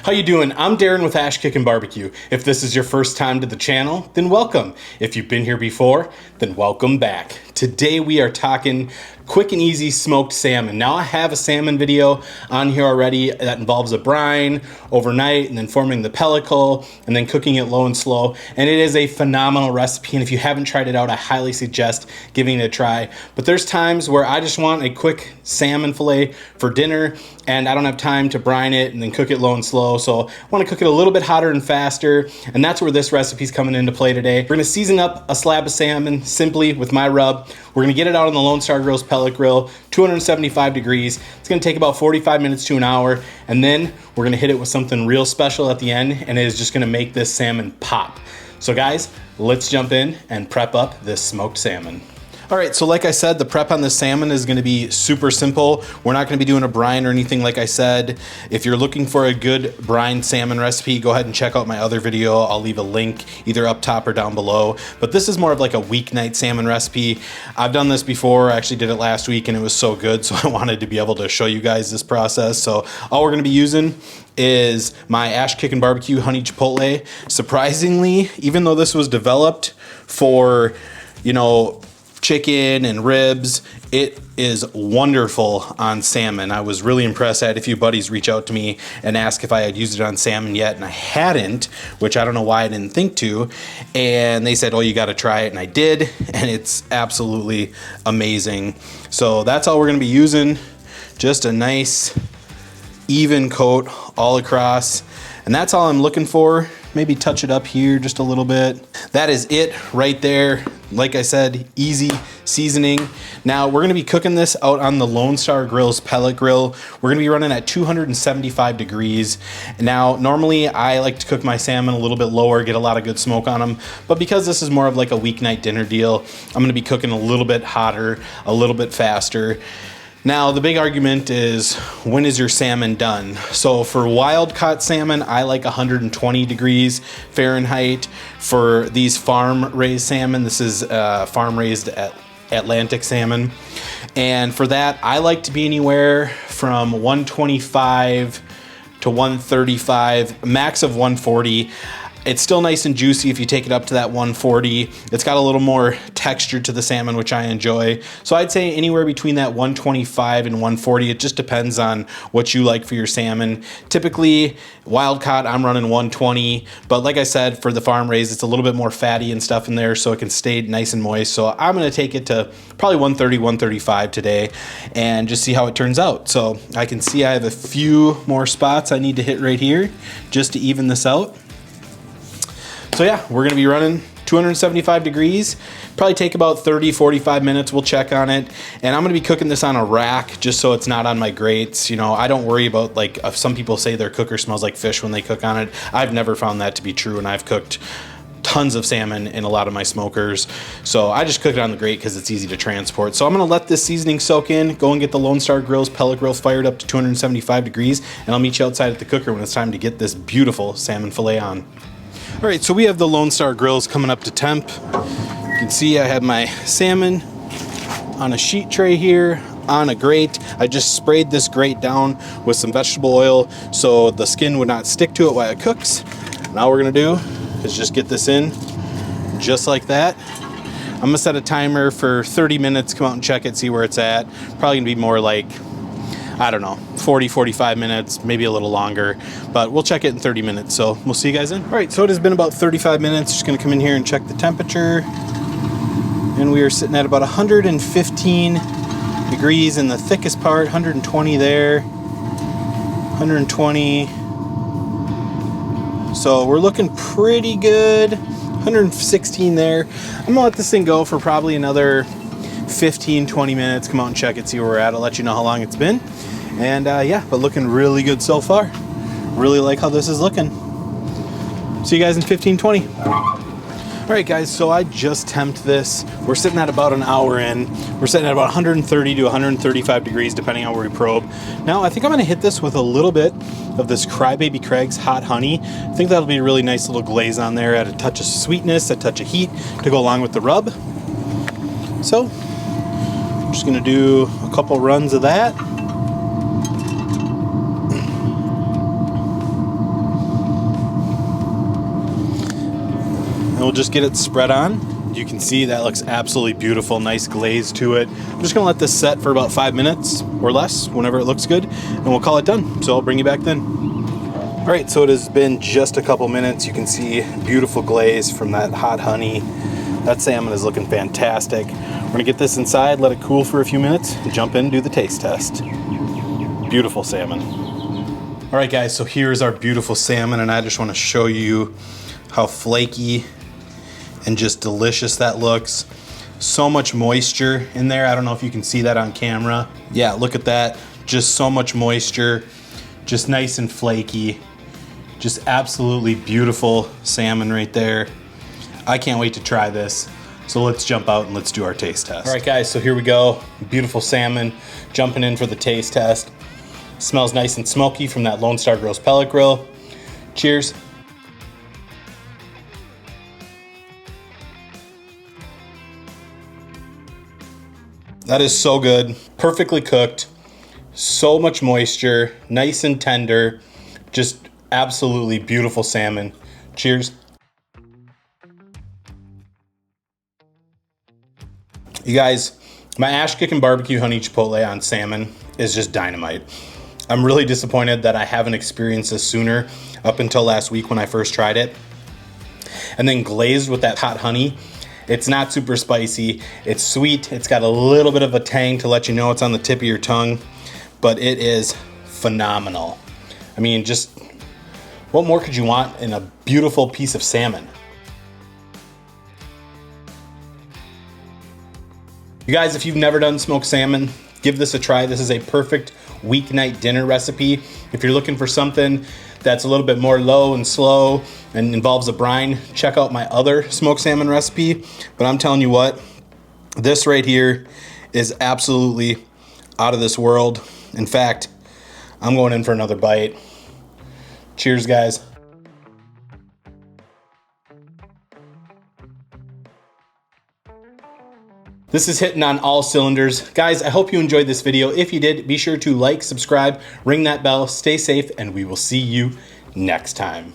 How you doing? I'm Darren with Kickin BBQ. If this is your first time to the channel, then welcome. If you've been here before, then welcome back. Today we are talking quick and easy smoked salmon. Now I have a salmon video on here already that involves a brine overnight and then forming the pellicle and then cooking it low and slow. And it is a phenomenal recipe. And if you haven't tried it out, I highly suggest giving it a try. But there's times where I just want a quick salmon fillet for dinner and I don't have time to brine it and then cook it low and slow. So I want to cook it a little bit hotter and faster. And that's where this recipe is coming into play today. We're going to season up a slab of salmon simply with my rub. We're going to get it out on the Lone Star Grill's pellet grill, 275 degrees. It's going to take about 45 minutes to an hour. And then we're going to hit it with something real special at the end. And it is just going to make this salmon pop. So guys, let's jump in and prep up this smoked salmon. All right, so like I said, the prep on this salmon is gonna be super simple. We're not gonna be doing a brine or anything like I said. If you're looking for a good brine salmon recipe, go ahead and check out my other video. I'll leave a link either up top or down below. But this is more of like a weeknight salmon recipe. I've done this before. I actually did it last week and it was so good, so I wanted to be able to show you guys this process. So all we're gonna be using is my Kickin BBQ honey chipotle. Surprisingly, even though this was developed for, chicken and ribs, it is wonderful on salmon. I was really impressed. I had a few buddies reach out to me and ask if I had used it on salmon yet, and I hadn't, which I don't know why I didn't think to. And they said, oh, you got to try it, and I did, and it's absolutely amazing. So that's all we're going to be using. Just a nice even coat all across, and that's all I'm looking for. Maybe touch it up here just a little bit. That is it right there. Like I said, easy seasoning. Now we're gonna be cooking this out on the Lone Star Grill's pellet grill. We're gonna be running at 275 degrees. Now, normally I like to cook my salmon a little bit lower, get a lot of good smoke on them. But because this is more of like a weeknight dinner deal, I'm gonna be cooking a little bit hotter, a little bit faster. Now, the big argument is, when is your salmon done? So for wild caught salmon, I like 120 degrees Fahrenheit. For these farm raised salmon, this is farm raised Atlantic salmon. And for that, I like to be anywhere from 125 to 135, max of 140. It's still nice and juicy if you take it up to that 140. It's got a little more texture to the salmon, which I enjoy. So I'd say anywhere between that 125 and 140. It just depends on what you like for your salmon. Typically, wild caught, I'm running 120. But like I said, for the farm raised, it's a little bit more fatty and stuff in there, so it can stay nice and moist. So I'm gonna take it to probably 130, 135 today and just see how it turns out. So I can see I have a few more spots I need to hit right here just to even this out. So yeah, we're gonna be running 275 degrees, probably take about 30, 45 minutes, we'll check on it. And I'm gonna be cooking this on a rack just so it's not on my grates. I don't worry about, like, some people say their cooker smells like fish when they cook on it. I've never found that to be true, and I've cooked tons of salmon in a lot of my smokers. So I just cook it on the grate because it's easy to transport. So I'm gonna let this seasoning soak in, go and get the Lone Star Grill's pellet grill fired up to 275 degrees, and I'll meet you outside at the cooker when it's time to get this beautiful salmon fillet on. All right, so we have the Lone Star Grills coming up to temp. You can see I have my salmon on a sheet tray here on a grate. I just sprayed this grate down with some vegetable oil so the skin would not stick to it while it cooks. Now what we're gonna do is just get this in just like that. I'm gonna set a timer for 30 minutes, come out and check it, see where it's at. Probably gonna be more like, I don't know, 40, 45 minutes, maybe a little longer, but we'll check it in 30 minutes. So we'll see you guys in. All right, so it has been about 35 minutes. Just gonna come in here and check the temperature. And we are sitting at about 115 degrees in the thickest part, 120 there, 120. So we're looking pretty good. 116 there. I'm gonna let this thing go for probably another 15, 20 minutes. Come out and check it, see where we're at. I'll let you know how long it's been. And yeah, but looking really good so far. Really like how this is looking. See you guys in 15, 20. All right, guys, so I just temped this. We're sitting at about an hour in. We're sitting at about 130 to 135 degrees, depending on where we probe. Now, I think I'm gonna hit this with a little bit of this Crybaby Craig's hot honey. I think that'll be a really nice little glaze on there, add a touch of sweetness, a touch of heat to go along with the rub. So, I'm just gonna do a couple runs of that. we'll just get it spread on. You can see that looks absolutely beautiful, nice glaze to it. I'm just gonna let this set for about 5 minutes or less, whenever it looks good, and we'll call it done. So I'll bring you back then. All right, so it has been just a couple minutes. You can see beautiful glaze from that hot honey. That salmon is looking fantastic. We're gonna get this inside, let it cool for a few minutes, and jump in and do the taste test. Beautiful salmon. All right, guys, so here's our beautiful salmon, and I just wanna show you how flaky and just delicious that looks. So much moisture in there. I don't know if you can see that on camera. Yeah, look at that. Just so much moisture, just nice and flaky. Just absolutely beautiful salmon right there. I can't wait to try this. So let's jump out and let's do our taste test. All right, guys, so here we go. Beautiful salmon, jumping in for the taste test. Smells nice and smoky from that Lone Star Grills pellet grill. Cheers. That is so good, perfectly cooked, so much moisture, nice and tender, just absolutely beautiful salmon. Cheers. You guys, my Kickin BBQ honey chipotle on salmon is just dynamite. I'm really disappointed that I haven't experienced this sooner up until last week when I first tried it. And then glazed with that hot honey. It's not super spicy, it's sweet, it's got a little bit of a tang to let you know it's on the tip of your tongue, but it is phenomenal. I mean, just what more could you want in a beautiful piece of salmon? You guys, if you've never done smoked salmon, give this a try. This is a perfect weeknight dinner recipe. If you're looking for something that's a little bit more low and slow and involves a brine, check out my other smoked salmon recipe. But I'm telling you what, this right here is absolutely out of this world. In fact, I'm going in for another bite. Cheers, guys. This is hitting on all cylinders. Guys, I hope you enjoyed this video. If you did, be sure to like, subscribe, ring that bell, stay safe, and we will see you next time.